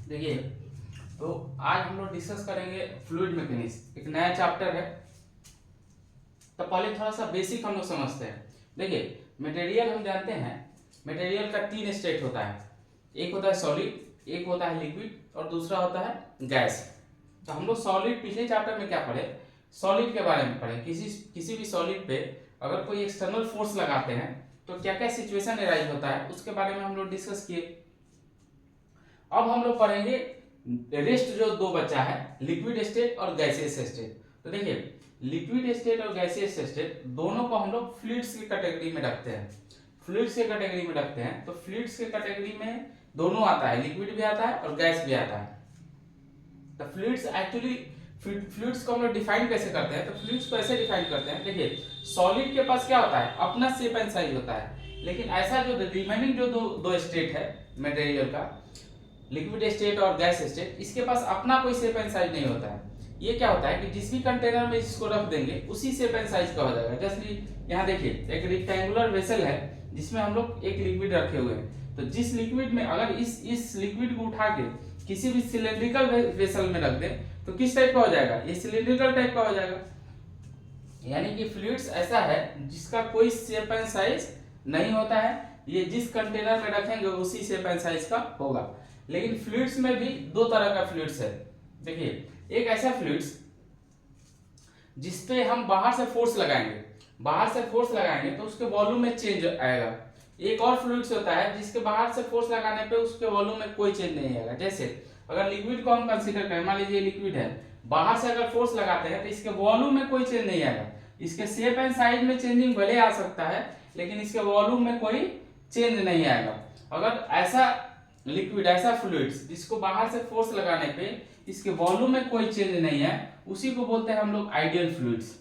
देखिए, तो आज हम लोग डिस्कस करेंगे फ्लूइड मैकेनिक्स, एक नया चैप्टर है। तो पहले थोड़ा सा बेसिक हम लोग समझते हैं। देखिए, मटेरियल हम जानते हैं, मटेरियल का तीन स्टेट होता है। एक होता है सॉलिड, एक होता है लिक्विड और दूसरा होता है गैस। तो हम लोग सॉलिड पिछले चैप्टर में क्या पढ़े, सॉलिड के बारे में पढ़े। किसी भी सॉलिड पे अगर कोई एक्सटर्नल फोर्स लगाते हैं तो क्या क्या सिचुएशन एराइज होता है, उसके बारे में हम लोग डिस्कस किए। अब हम लोग पढ़ेंगे रेस्ट जो दो बचा है, लिक्विड स्टेट और गैसियस स्टेट। तो देखिए, लिक्विड स्टेट और गैसियस स्टेट दोनों को हम लोग फ्लूइड्स की कैटेगरी में रखते हैं। फ्लूइड्स के कैटेगरी में रखते हैं तो फ्लूइड्स के कैटेगरी में दोनों आता है, लिक्विड भी आता है और गैस भी आता है। तो फ्लूइड्स एक्चुअली, फ्लूइड्स को हम लोग डिफाइन कैसे करते हैं, तो फ्लूइड्स को ऐसे डिफाइन करते हैं। देखिए, सॉलिड के पास क्या होता है, अपना शेप एंड साइज होता है, लेकिन ऐसा जो रिमेनिंग जो दो स्टेट है मटेरियल का, लिक्विड स्टेट और गैस स्टेट, इसके पास अपना कोई शेप एंड साइज नहीं होता है। ये क्या होता है कि जिस भी कंटेनर में इसको रख देंगे उसी शेप एंड साइज का हो जाएगा। जैसे यहाँ देखिए, एक रेक्टेंगुलर वेसल है जिसमें हम लोग एक लिक्विड रखे हुए हैं। तो जिस लिक्विड में अगर इस लिक्विड को उठा के किसी भी सिलेंड्रिकल वेसल में रख दें तो किस टाइप का हो जाएगा, ये सिलेंड्रिकल टाइप का हो जाएगा। यानी कि फ्लूइड्स ऐसा है जिसका कोई शेप एंड साइज नहीं होता है, ये जिस कंटेनर में रखेंगे उसी शेप एंड साइज का होगा। लेकिन फ्लूइड्स में भी दो तरह का फ्लूइड्स है। देखिए, एक ऐसा फ्लूइड्स जिसपे हम बाहर से फोर्स लगाएंगे, बाहर से फोर्स लगाएंगे तो उसके वॉल्यूम में चेंज आएगा। एक और फ्लूइड्स होता है जिसके बाहर से फोर्स लगाने पे उसके वॉल्यूम में कोई चेंज नहीं आएगा। जैसे अगर लिक्विड को हम कंसीडर करें, मान लीजिए लिक्विड है, बाहर से अगर फोर्स लगाते हैं तो इसके वॉल्यूम में कोई चेंज नहीं आएगा। इसके शेप एंड साइज में चेंजिंग भले आ सकता है, लेकिन इसके वॉल्यूम में कोई चेंज नहीं आएगा। अगर ऐसा लिक्विड, ऐसा फ्लूइड्स जिसको बाहर से फोर्स लगाने पे इसके वॉल्यूम में कोई चेंज नहीं है, उसी को बोलते हैं हम लोग आइडियल फ्लूइड्स।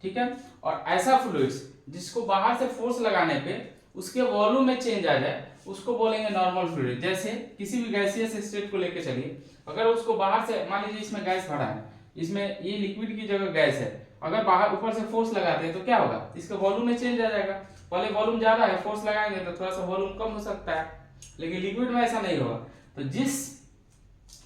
ठीक है। और ऐसा फ्लूइड्स जिसको बाहर से फोर्स लगाने पे उसके वॉल्यूम में चेंज आ जाए, उसको बोलेंगे नॉर्मल फ्लूइड। जैसे किसी भी गैसियस स्टेट को लेके चलिए, अगर उसको बाहर से, मान लीजिए इसमें गैस भरा है, इसमें ये लिक्विड की जगह गैस है, अगर बाहर ऊपर से फोर्स लगाते हैं तो क्या होगा, इसका वॉल्यूम में चेंज आ जाएगा। पहले वॉल्यूम ज्यादा है, फोर्स लगाएंगे तो थोड़ा सा वॉल्यूम कम हो सकता है, लेकिन लिक्विड में ऐसा नहीं होगा। तो जिस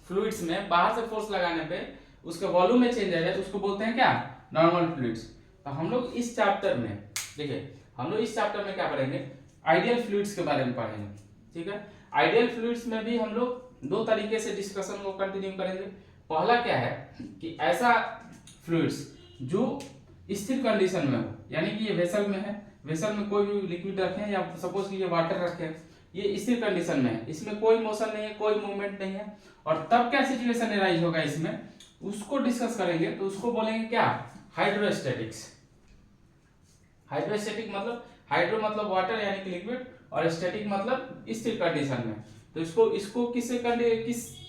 फ्लूइड्स में बाहर से फोर्स लगाने पे उसके वॉल्यूम में चेंज आ जाए तो उसको बोलते हैं क्या, नॉर्मल फ्लूइड्स। तो हम लोग इस चैप्टर में, देखिए हम लोग इस चैप्टर में क्या पढ़ेंगे, आइडियल फ्लूइड्स के बारे में पढ़ेंगे। ठीक है। आइडियल फ्लूइड्स में भी हम लोग दो तरीके से डिस्कशन को कंटिन्यू करेंगे। पहला क्या है कि ऐसा फ्लूइड्स जो स्थिर कंडीशन में हो, यानी कि ये वेसल में है, वेसल में कोई भी लिक्विड रखें या सपोज कि ये वाटर रखें, ये स्थिर कंडीशन में है, इसमें कोई मोशन नहीं है, कोई मूवमेंट नहीं है, और तब क्या सिचुएशन एराइज होगा इसमें, उसको डिस्कस करेंगे। तो उसको बोलेंगे क्या, हाइड्रोस्टैटिक्स। हाइड्रोस्टैटिक मतलब, हाइड्रो मतलब वाटर यानी कि लिक्विड, और स्टैटिक मतलब स्थिर कंडीशन में। तो इसको किस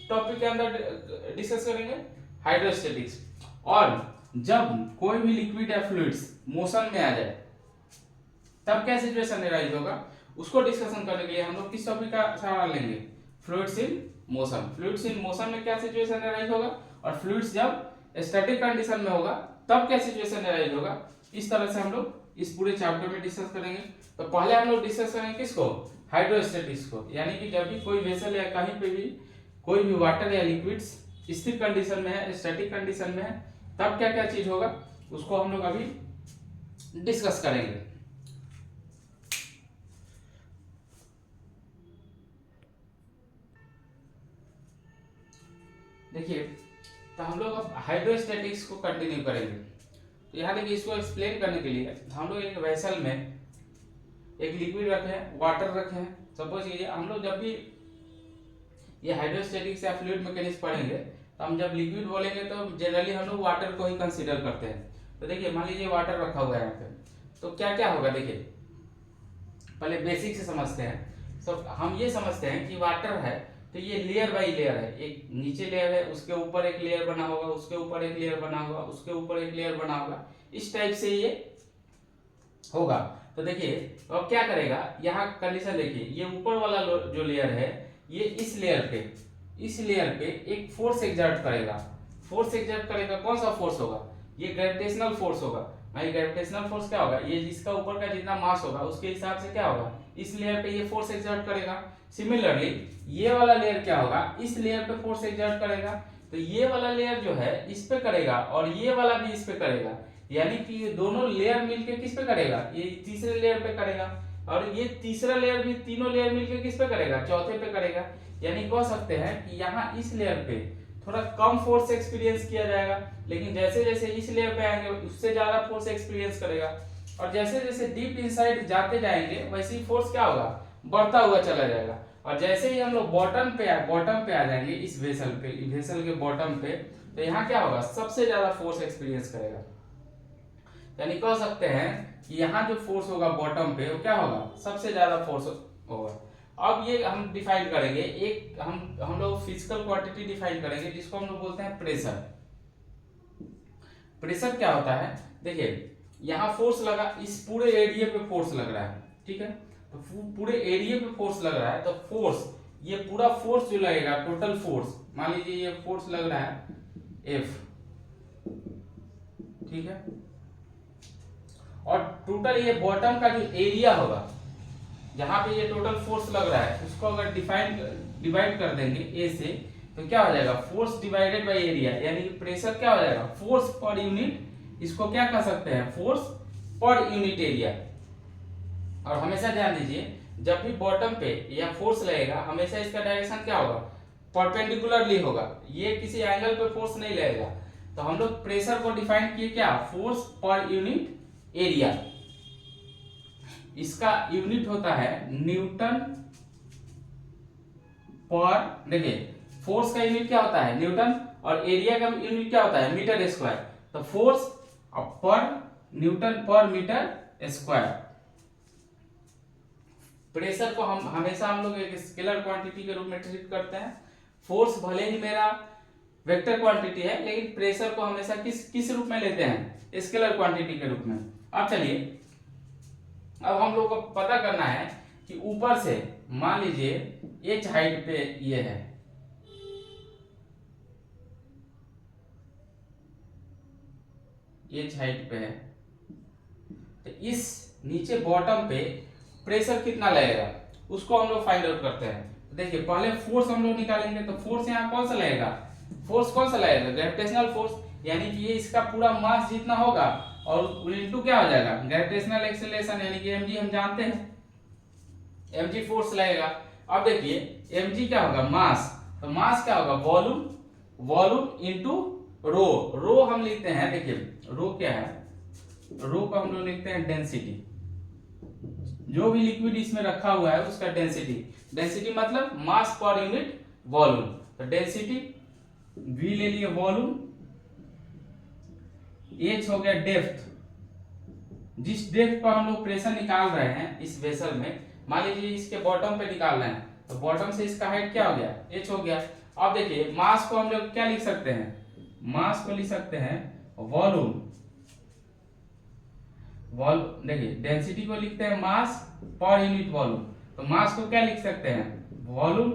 टॉपिक के अंदर डिस्कस करेंगे, हाइड्रोस्टैटिक्स। और जब कोई भी लिक्विड या फ्लूइड्स मोशन में आ जाए तब क्या सिचुएशन एराइज होगा, उसको डिस्कशन करने के लिए हम लोग किस टॉपिक का सहारा लेंगे, fluids in motion. Fluids in motion में क्या सिचुएशन एराइज होगा, और फ्लूइड्स जब स्टैटिक कंडीशन में होगा तब क्या सिचुएशन एराइज होगा। इस तरह से हम लोग इस पूरे चैप्टर में डिस्कस करेंगे। तो पहले हम लोग डिस्कस करेंगे किसको, हाइड्रोस्टैटिक्स को। यानी कि जब भी कोई वेसल या कहीं पे भी कोई भी वाटर या लिक्विड्स स्थिर कंडीशन में है, स्टैटिक कंडीशन में है, तब क्या क्या चीज होगा उसको हम लोग अभी डिस्कस करेंगे। देखिए, तो हम लोग अब हाइड्रोस्टैटिक्स को कंटिन्यू करेंगे। तो यहाँ देखिए, इसको एक्सप्लेन करने के लिए हम लोग एक वेसल में एक लिक्विड रखे हैं, वाटर रखे हैं। सपोज ये हम लोग जब भी ये हाइड्रोस्टैटिक्स या फ्लूइड मैकेनिक्स पढ़ेंगे तो हम जब लिक्विड बोलेंगे तो जनरली हम लोग वाटर को ही कंसीडर करते हैं। तो देखिए, मान लीजिए वाटर रखा हुआ है यहाँ पे, तो क्या क्या होगा, देखिए पहले बेसिक से समझते हैं। हम ये समझते हैं कि वाटर है तो ये लेयर बाई लेयर है, एक नीचे लेयर है, उसके ऊपर एक लेयर बना होगा, उसके ऊपर एक लेयर बना होगा, उसके ऊपर एक लेयर बना होगा, इस टाइप से ये होगा। तो देखिए, अब क्या करेगा, यहाँ कंडीशन देखिए, ये ऊपर वाला जो लेयर है, ये इस लेयर पे एक फोर्स एग्जर्ट करेगा। फोर्स एग्जर्ट करेगा, कौन सा फोर्स होगा, ये ग्रेविटेशनल फोर्स होगा। भाई ग्रेविटेशनल फोर्स क्या होगा, ये जिसका ऊपर का जितना मास होगा उसके हिसाब से क्या होगा, इस लेयर पे ये फोर्स एग्जर्ट करेगा। सिमिलरली ये वाला लेयर क्या होगा, इस लेयर पे फोर्स एक्सर्ट करेगा, तो ये वाला लेयर जो है इस पे करेगा और ये वाला भी इस पे करेगा, यानी कि ये दोनों लेयर मिलके किस पे करेगा, ये तीसरे लेयर पे करेगा, और ये तीसरा लेयर भी तीनों लेयर मिलके किस पे करेगा, चौथे पे करेगा। यानी कह सकते हैं कि यहाँ इस लेयर पे थोड़ा कम फोर्स एक्सपीरियंस किया जाएगा, लेकिन जैसे जैसे इस लेयर पे आएंगे उससे ज्यादा फोर्स एक्सपीरियंस करेगा, और जैसे जैसे डीप इनसाइड जाते जाएंगे वैसे ही फोर्स क्या होगा, बढ़ता हुआ चला जाएगा। और जैसे ही हम लोग बॉटम पे आ जाएंगे इस वेसल के बॉटम पे, तो यहाँ क्या होगा, सबसे ज्यादा फोर्स एक्सपीरियंस करेगा। यानी कह सकते हैं कि यहाँ जो फोर्स होगा बॉटम पे वो क्या होगा, सबसे ज्यादा फोर्स होगा। अब ये हम डिफाइन करेंगे, एक हम लोग फिजिकल क्वांटिटी डिफाइन करेंगे जिसको हम लोग बोलते हैं प्रेशर। प्रेशर क्या होता है, देखिए यहाँ फोर्स लगा, इस पूरे एरिया पे फोर्स लग रहा है, ठीक है, तो पूरे एरिया पे फोर्स लग रहा है, तो फोर्स, ये पूरा फोर्स जो लगेगा, टोटल फोर्स, मान लीजिए ये फोर्स लग रहा है F, ठीक है, और टोटल ये बॉटम का जो एरिया होगा जहां पे ये टोटल फोर्स लग रहा है उसको अगर डिवाइड कर देंगे ए से, तो क्या हो जाएगा, फोर्स डिवाइडेड बाय एरिया, यानी कि प्रेशर क्या हो जाएगा, फोर्स पर यूनिट, इसको क्या कह सकते हैं, फोर्स पर यूनिट एरिया। और हमेशा ध्यान दीजिए जब भी बॉटम पे या फोर्स लगेगा हमेशा इसका डायरेक्शन क्या होगा, परपेंडिकुलरली होगा, ये किसी एंगल पे फोर्स नहीं लगेगा। तो हम लोग प्रेशर को डिफाइन किए क्या, फोर्स पर यूनिट एरिया, इसका यूनिट होता है न्यूटन पर, देखिए फोर्स का यूनिट क्या होता है न्यूटन, और एरिया का यूनिट क्या होता है मीटर स्क्वायर, तो फोर्स पर न्यूटन पर मीटर स्क्वायर। प्रेशर को हम हमेशा लोग एक स्केलर क्वांटिटी के रूप में ट्रीट करते हैं। फोर्स भले ही मेरा वेक्टर क्वांटिटी है, लेकिन प्रेशर को हमेशा किस रूप में लेते हैं, स्केलर क्वांटिटी के रूप में। अब चलिए, अब हम लोग को पता करना है कि ऊपर से मान लीजिए h हाइट पे ये है, h हाइट पे है, तो इस नीचे बॉटम पे प्रेशर कितना लगेगा उसको हम लोग फाइंड आउट करते हैं। तो देखिए पहले फोर्स हम लोग निकालेंगे, तो फोर्स यहाँ कौन सा लगेगा, फोर्स कौन सा लगेगा, ग्रेविटेशनल फोर्स, यानी कि ये इसका पूरा मास जितना होगा और इनटू क्या हो जाएगा, ग्रेविटेशनल एक्सेलरेशन, यानी कि mg हम जानते हैं, mg फोर्स लगेगा। अब देखिए mg क्या होगा, मास, तो मास क्या होगा, वॉल्यूम इनटू रो हम लिखते हैं, देखिए रो क्या है, रो को हम लोग लिखते हैं डेंसिटी, जो भी लिक्विड इसमें रखा हुआ है उसका डेंसिटी मतलब मास पर यूनिट वॉल्यूम, तो डेंसिटी v ले लिए वॉल्यूम, h हो गया डेप्थ, जिस डेप्थ पर हम लोग प्रेशर निकाल रहे हैं इस वेसल में, मान लीजिए इसके बॉटम पे निकाल रहे हैं, तो बॉटम से इसका हाइट क्या हो गया, h हो गया। अब देखिए मास को हम लोग क्या लिख सकते हैं, मास को लिख सकते हैं वॉल्यूम, देखिए डेंसिटी को लिखते हैं मास पर यूनिट वॉल्यूम, तो मास को क्या लिख सकते हैं, वॉल्यूम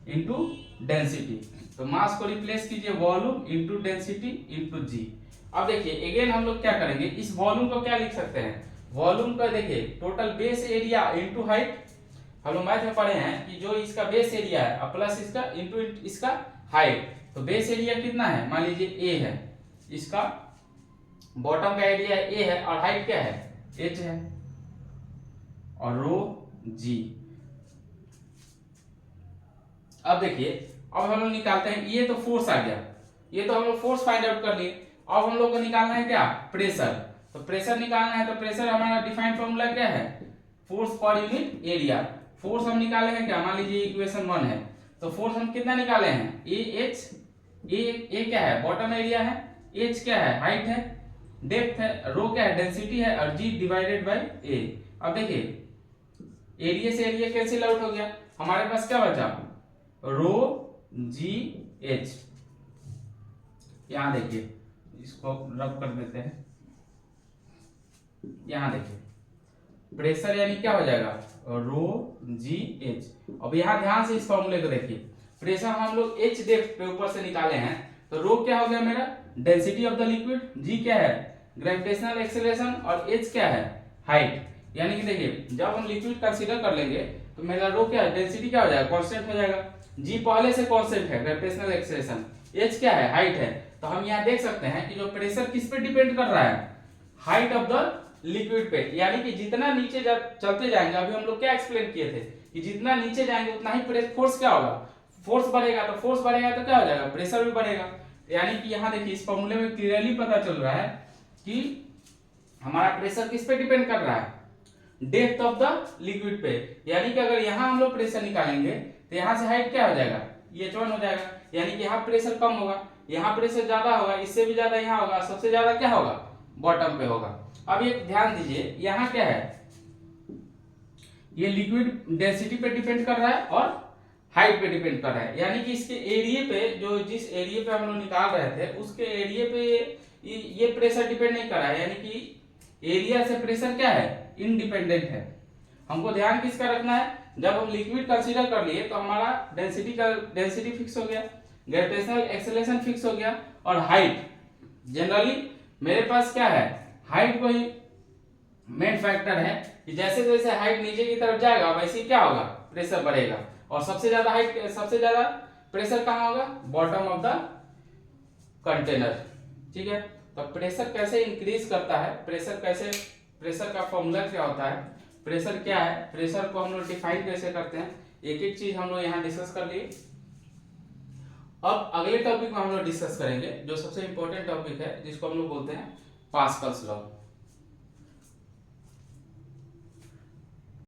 इनटू डेंसिटी, तो मास को रिप्लेस कीजिए वॉल्यूम इनटू डेंसिटी इनटू जी। अब देखिए अगेन हम लोग क्या करेंगे, इस वॉल्यूम को क्या लिख सकते हैं, वॉल्यूम का देखिए total base area into height, हम लोग मैथ में पढ़े हैं कि जो इसका बेस एरिया है प्लस इसका इनटू इसका हाइट, तो बेस एरिया कितना है, मान लीजिए a है, इसका बॉटम का एरिया a है और हाइट क्या है h है, और रो g। अब देखिए अब हम लोग निकालते हैं, ये तो फोर्स आ गया, ये तो हम लोग फोर्स फाइंड आउट कर लिए। अब हम लोग को निकालना है क्या, प्रेशर, तो प्रेशर निकालना है, तो प्रेशर हमारा डिफाइंड फॉर्मूला क्या है, force per unit area. Force हम निकाले हैं क्या, मान लीजिए इक्वेशन 1 है, तो फोर्स हम कितना निकाले हैं, ए क्या है बॉटम एरिया है, h क्या है हाइट है, डेप्थ है, रो क्या है डेंसिटी है, और g डिवाइडेड बाय a। अब देखिए एरिया से एरिया कैंसिल आउट हो गया, हमारे पास क्या बचा, रो जी एच। यहां देखिए इसको रब कर देते हैं, यहां देखिए प्रेशर यानी क्या हो जाएगा, रो जी एच। अब यहां ध्यान से इस फॉर्मूले को देखिए, प्रेशर हम लोग एच डेप्थ पे ऊपर से निकाले हैं, तो रो क्या हो गया मेरा, डेंसिटी ऑफ द लिक्विड, जी क्या है ग्रेविटेशनल एक्सेलरेशन, और एच क्या है हाइट। यानी कि देखिए जब हम लिक्विड कंसीडर कर लेंगे तो मेरा रो क्या है, डेंसिटी क्या हो जाएगा, कांस्टेंट हो जाएगा। जी पहले से कांस्टेंट है, ग्रेविटेशनल एक्सेलरेशन। एच क्या है, हाइट है। तो हम यहाँ देख सकते हैं कि जो प्रेशर किस पे डिपेंड कर रहा है, हाइट ऑफ द लिक्विड पे। यानी कि जितना नीचे चलते जाएंगे, अभी हम लोग क्या एक्सप्लेन किए थे कि जितना नीचे जाएंगे उतना ही फोर्स क्या होगा, फोर्स बढ़ेगा। तो फोर्स बढ़ेगा तो क्या हो जाएगा, प्रेशर भी बढ़ेगा। यानी कि यहाँ देखिए इस फॉर्मूले में क्लियरली पता चल रहा है कि हमारा प्रेशर किस पे डिपेंड कर रहा है, डेप्थ ऑफ द लिक्विड पे। यानी कि अगर यहाँ हम लोग प्रेशर निकालेंगे तो यहाँ से हाइट क्या हो जाएगा, ये H1 हो जाएगा। यानी कि यहाँ प्रेशर कम होगा, यहाँ प्रेशर ज्यादा होगा, इससे भी ज्यादा यहाँ होगा, सबसे ज्यादा क्या होगा, बॉटम पे होगा। अब ये ध्यान दीजिए, यहाँ क्या है, ये लिक्विड डेंसिटी पे डिपेंड कर रहा है और हाइट पे डिपेंड कर रहा है। यानी कि इसके एरिया पे, जो जिस एरिया पे हम लोग निकाल रहे थे उसके एरिया पे ये प्रेशर डिपेंड नहीं कर रहा है। यानी कि एरिया से प्रेशर क्या है, इंडिपेंडेंट है। हमको ध्यान किसका रखना है, जब हम लिक्विड कंसीडर कर लिए तो हमारा डेंसिटी फिक्स हो गया, ग्रेविटेशनल एक्सेलरेशन फिक्स हो गया, और हाइट जनरली मेरे पास क्या है, हाइट को ही मेन फैक्टर है कि जैसे जैसे हाइट नीचे की तरफ जाएगा वैसे क्या होगा, प्रेशर बढ़ेगा। और सबसे ज्यादा प्रेशर कहाँ होगा, बॉटम ऑफ द कंटेनर। ठीक है, तो प्रेशर कैसे इंक्रीज करता है, प्रेशर का फॉर्मूला क्या होता है, प्रेशर क्या है, प्रेशर को हम लोग डिफाइन कैसे करते हैं, एक एक चीज हम लोग यहाँ डिस्कस कर लिए। अब अगले टॉपिक में हम लोग डिस्कस करेंगे जो सबसे इंपॉर्टेंट टॉपिक है, जिसको हम लोग बोलते हैं पास्कल्स लॉ।